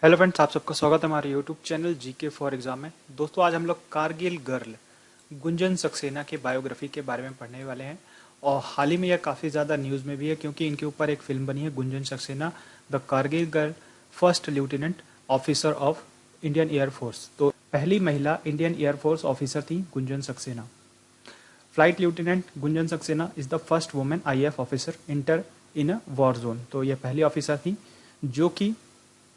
Hello friends, आप सबका स्वागत है हमारे YouTube channel GK for exam में। दोस्तों, आज हम लोग कारगिल गर्ल गुंजन सक्सेना की बायोग्राफी के बारे में पढ़ने वाले हैं। और हाल ही में यह काफ़ी ज़्यादा न्यूज़ में भी है क्योंकि इनके ऊपर एक फिल्म बनी है, Gunjan Saxena the Kargil girl first lieutenant officer of Indian air force. तो पहली महिला इंडियन एयरफोर्स ऑफिसर थी Gunjan Saxena. Flight lieutenant Gunjan Saxena is the first women IAF officer inter in a war zone. तो यह पहली ऑफिसर थी जो कि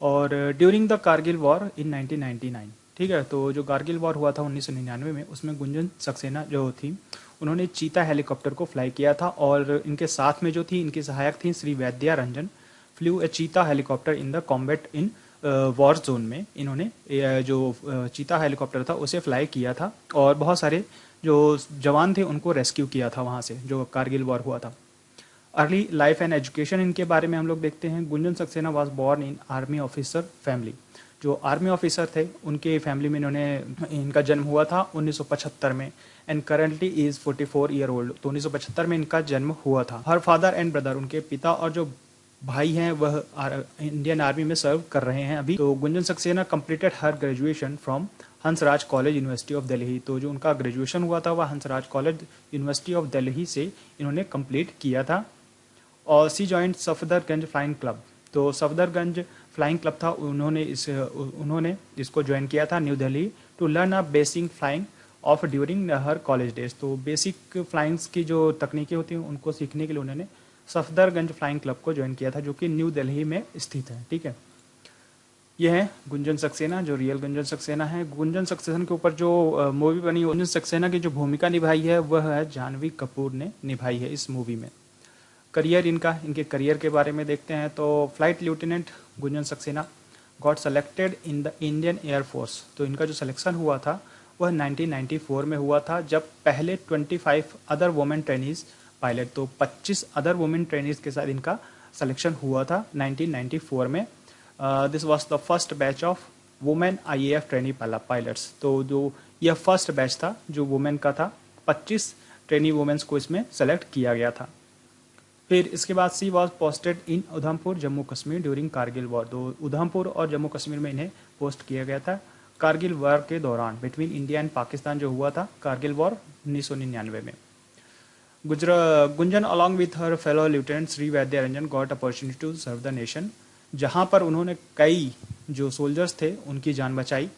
और during the Kargil war in 1999। ठीक है, तो जो कारगिल वॉर हुआ था 1999 में, उसमें गुंजन सक्सेना जो थी उन्होंने चीता हेलीकॉप्टर को फ्लाई किया था। और इनके साथ में जो थी, इनकी सहायक थी श्री वैद्या Ranjan, flu A Cheetah helicopter in the combat in war zone में। इन्होंने जो चीता हेलीकॉप्टर था उसे फ्लाई किया था और बहुत सारे जो जवान थे उनको रेस्क्यू किया था वहाँ से, जो कारगिल वॉर हुआ था। अर्ली लाइफ एंड एजुकेशन इनके बारे में हम लोग देखते हैं। Gunjan Saxena was born in army officer family. जो आर्मी ऑफिसर थे उनके फैमिली में इनका जन्म हुआ था 1975 में। And currently is 44 year old. तो 1975 में इनका जन्म हुआ था। हर फादर एंड ब्रदर, उनके पिता और जो भाई हैं वह इंडियन आर्मी में सर्व कर रहे हैं अभी। तो Gunjan Saxena completed her graduation from Hansraj college university of Delhi. तो जो उनका ग्रेजुएशन हुआ था वह Hansraj college university of Delhi से इन्होंने कंप्लीट किया था। और सी जॉइंट सफदरगंज फ्लाइंग क्लब। तो सफदरगंज फ्लाइंग क्लब था, उन्होंने इसको ज्वाइन किया था New Delhi to learn a basic flying of during her college days. तो बेसिक फ्लाइंग्स की जो तकनीकें होती हैं उनको सीखने के लिए उन्होंने सफदरगंज फ्लाइंग क्लब को ज्वाइन किया था, जो कि न्यू दिल्ली में स्थित है। ठीक है, ये है गुंजन सक्सेना, जो रियल गुंजन सक्सेना है। गुंजन सक्सेना के ऊपर जो मूवी बनी, गुंजन सक्सेना की जो भूमिका निभाई है वह है जानवी कपूर ने निभाई है इस मूवी में। करियर इनके करियर के बारे में देखते हैं। तो flight lieutenant Gunjan Saxena got selected in the Indian air force. तो इनका जो सिलेक्शन हुआ था वह 1994 में हुआ था, जब पहले 25 अदर वुमेन ट्रेनीज पायलट, तो 25 अदर वुमेन ट्रेनीज के साथ इनका सिलेक्शन हुआ था 1994 में। This was the first batch of women IAF trainee pilots. तो जो यह फर्स्ट बैच था जो वुमेन का था, 25 ट्रेनी वुमेन्स को इसमें सेलेक्ट किया गया था। फिर इसके बाद she was posted in Udhampur Jammu Kashmir during Kargil war. तो उधमपुर और जम्मू कश्मीर में इन्हें पोस्ट किया गया था कारगिल वॉर के दौरान, बिटवीन इंडिया एंड पाकिस्तान जो हुआ था कारगिल वॉर 1999 में। Gunjan along with her fellow lieutenant Shri Vaidya Ranjan got opportunity to serve the nation, जहां पर उन्होंने कई जो सोल्जर्स थे उनकी जान बचाई।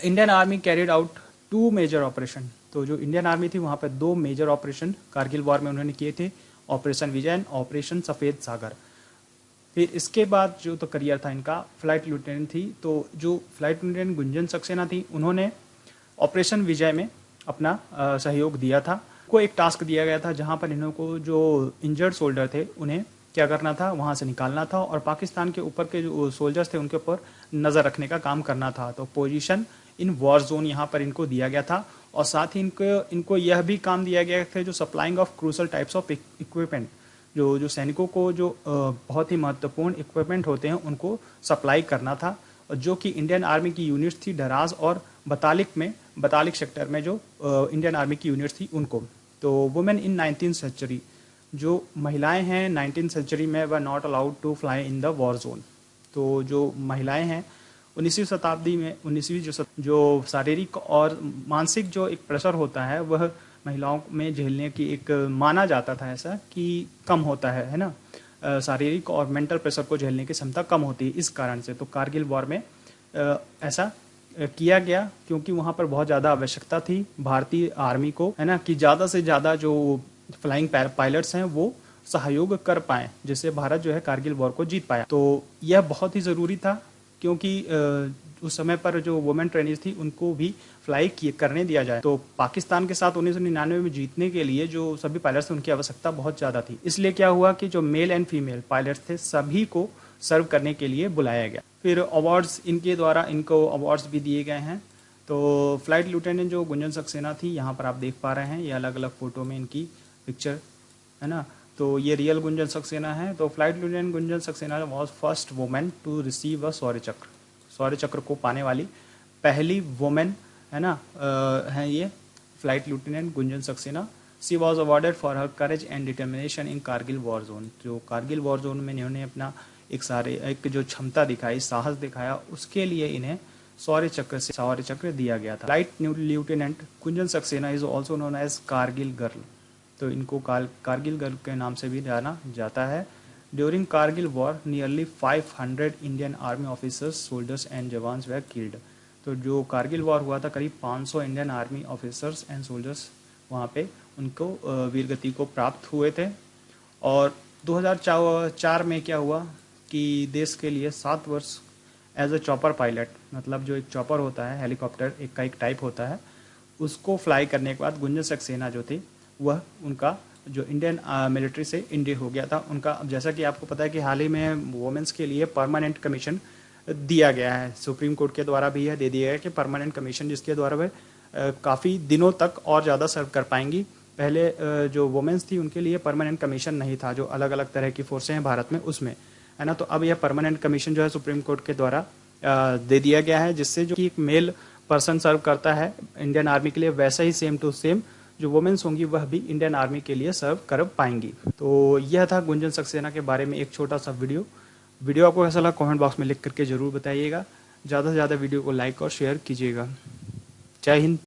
Indian army carried out 2 major operation. तो जो इंडियन आर्मी थी वहां पर 2 मेजर ऑपरेशन कारगिल वॉर में उन्होंने किए थे, ऑपरेशन विजय एंड ऑपरेशन सफ़ेद सागर। फिर इसके बाद जो तो करियर था इनका, फ्लाइट लेफ्टिनेंट थी। तो जो फ्लाइट लेफ्टिनेंट गुंजन सक्सेना थी उन्होंने ऑपरेशन विजय में अपना सहयोग दिया था। को एक टास्क दिया गया था जहां पर इन्हों को जो इंजर्ड सोल्जर थे उन्हें क्या करना था, वहां से निकालना था और पाकिस्तान के ऊपर के जो सोल्जर्स थे उनके ऊपर नज़र रखने का काम करना था। तो पोजीशन इन वॉर जोन यहाँ पर इनको दिया गया था। और साथ ही इनको यह भी काम दिया गया था जो supplying of crucial types of equipment, जो जो सैनिकों को जो बहुत ही महत्वपूर्ण इक्विपमेंट होते हैं उनको सप्लाई करना था, और जो कि इंडियन आर्मी की यूनिट्स थी डराज और बतालिक सेक्टर में जो इंडियन आर्मी की यूनिट्स थी उनको। तो वुमेन इन 19th सेंचुरी, जो महिलाएं हैं 19th सेंचुरी में वह not allowed to fly in the war zone. तो जो महिलाएं हैं 19वीं शताब्दी में, 19वीं जो शारीरिक और मानसिक जो एक प्रेशर होता है वह महिलाओं में झेलने की एक माना जाता था ऐसा कि कम होता है ना। शारीरिक और मेंटल प्रेशर को झेलने की क्षमता कम होती है इस कारण से। तो कारगिल वॉर में ऐसा किया गया क्योंकि वहाँ पर बहुत ज़्यादा आवश्यकता थी भारतीय आर्मी को, है ना, कि ज़्यादा से ज़्यादा जो फ्लाइंग पायलट्स हैं वो सहयोग कर पाएँ, जिससे भारत जो है कारगिल वॉर को जीत पाया। तो यह बहुत ही ज़रूरी था क्योंकि उस समय पर जो वुमेन ट्रेनिज थी उनको भी फ्लाई करने दिया जाए। तो पाकिस्तान के साथ 1999 में जीतने के लिए जो सभी पायलट्स थे उनकी आवश्यकता बहुत ज़्यादा थी। इसलिए क्या हुआ कि जो मेल एंड फीमेल पायलट्स थे सभी को सर्व करने के लिए बुलाया गया। फिर अवार्ड्स इनके द्वारा इनको अवार्ड्स भी दिए गए हैं। तो फ्लाइट लेफ्टिनेंट जो गुंजन सक्सेना थी यहाँ पर आप देख पा रहे हैं, ये अलग अलग फोटो में इनकी पिक्चर है ना। तो ये रियल गुंजन सक्सेना है। तो flight lieutenant Gunjan Saxena was first women to receive a Shaurya Chakra को पाने वाली पहली वुमेन, है ना, है ये flight lieutenant Gunjan Saxena. She was awarded for her courage and determination in Kargil war zone. जो कारगिल वॉर जोन में इन्होंने अपना एक जो क्षमता दिखाई, साहस दिखाया, उसके लिए इन्हें शौर्य चक्र दिया गया था। Flight lieutenant Gunjan Saxena is also known as Kargil girl, तो इनको कारगिल गर्ल के नाम से भी जाना जाता है। During Kargil war nearly 500 Indian army officers, soldiers and jawans way killed. तो जो कारगिल वॉर हुआ था, करीब 500 Indian army officers and soldiers वहाँ पे उनको वीरगति को प्राप्त हुए थे। और 2004 में क्या हुआ कि देश के लिए 7 वर्ष एज अ चॉपर पायलट, मतलब जो एक चॉपर होता है, हेलीकॉप्टर एक टाइप होता है, उसको फ्लाई करने के बाद गुंजन सक्सेना जो थी वह उनका जो इंडियन मिलिट्री से इंडिया हो गया था उनका। अब जैसा कि आपको पता है कि हाल ही में वुमेन्स के लिए परमानेंट कमीशन दिया गया है, सुप्रीम कोर्ट के द्वारा भी यह दे दिया गया कि परमानेंट कमीशन, जिसके द्वारा वह काफ़ी दिनों तक और ज़्यादा सर्व कर पाएंगी। पहले जो वुमेन्स थी उनके लिए परमानेंट कमीशन नहीं था, जो अलग अलग तरह की फोर्सें हैं भारत में उसमें, है ना। तो अब यह परमानेंट कमीशन जो है सुप्रीम कोर्ट के द्वारा दे दिया गया है, जिससे जो कि एक मेल पर्सन सर्व करता है इंडियन आर्मी के लिए, वैसा ही सेम टू सेम जो वुमेन्स होंगी वह भी इंडियन आर्मी के लिए सर्व कर पाएंगी। तो यह था गुंजन सक्सेना के बारे में एक छोटा सा वीडियो आपको कैसा लगा कमेंट बॉक्स में लिख करके जरूर बताइएगा। ज़्यादा से ज़्यादा वीडियो को लाइक और शेयर कीजिएगा। जय हिंद।